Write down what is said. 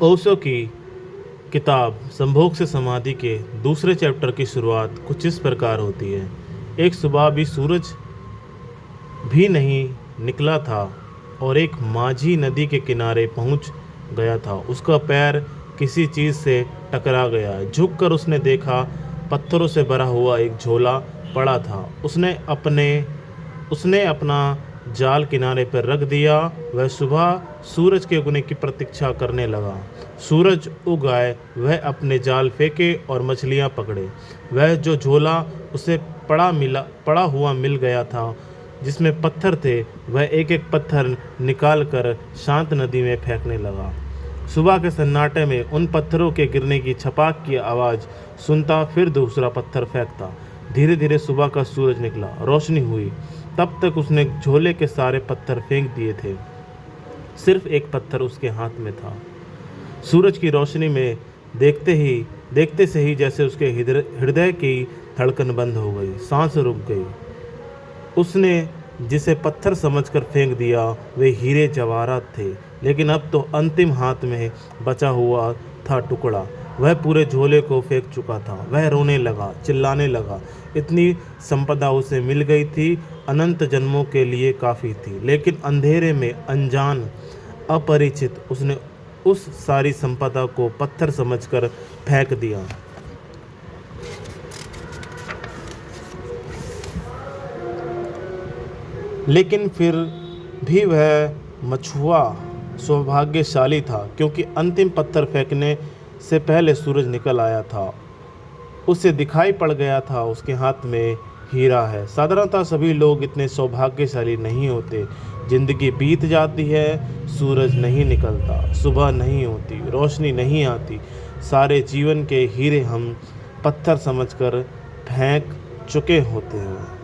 ओशो की किताब संभोग से समाधि के दूसरे चैप्टर की शुरुआत कुछ इस प्रकार होती है। एक सुबह भी सूरज भी नहीं निकला था और एक माझी नदी के किनारे पहुंच गया था। उसका पैर किसी चीज़ से टकरा गया। झुककर उसने देखा, पत्थरों से भरा हुआ एक झोला पड़ा था। उसने अपना जाल किनारे पर रख दिया। वह सुबह सूरज के उगने की प्रतीक्षा करने लगा। सूरज उग आए, वह अपने जाल फेंके और मछलियां पकड़े। वह जो झोला उसे पड़ा हुआ मिल गया था, जिसमें पत्थर थे, वह एक एक पत्थर निकाल कर शांत नदी में फेंकने लगा। सुबह के सन्नाटे में उन पत्थरों के गिरने की छपाक की आवाज़ सुनता, फिर दूसरा पत्थर फेंकता। धीरे धीरे सुबह का सूरज निकला, रोशनी हुई। तब तक उसने झोले के सारे पत्थर फेंक दिए थे। सिर्फ एक पत्थर उसके हाथ में था। सूरज की रोशनी में देखते से ही जैसे उसके हृदय की धड़कन बंद हो गई, सांस रुक गई। उसने जिसे पत्थर समझकर फेंक दिया वे हीरे जवाहरात थे, लेकिन अब तो अंतिम हाथ में बचा हुआ था टुकड़ा। वह पूरे झोले को फेंक चुका था। वह रोने लगा, चिल्लाने लगा। इतनी संपदा उसे मिल गई थी, अनंत जन्मों के लिए काफ़ी थी। लेकिन अंधेरे में अनजान, अपरिचित, उसने उस सारी संपदा को पत्थर समझकर फेंक दिया। लेकिन फिर भी वह मछुआ सौभाग्यशाली था, क्योंकि अंतिम पत्थर फेंकने से पहले सूरज निकल आया था। उसे दिखाई पड़ गया था उसके हाथ में हीरा है। साधारणतः सभी लोग इतने सौभाग्यशाली नहीं होते। जिंदगी बीत जाती है, सूरज नहीं निकलता, सुबह नहीं होती, रोशनी नहीं आती। सारे जीवन के हीरे हम पत्थर समझकर फेंक चुके होते हैं।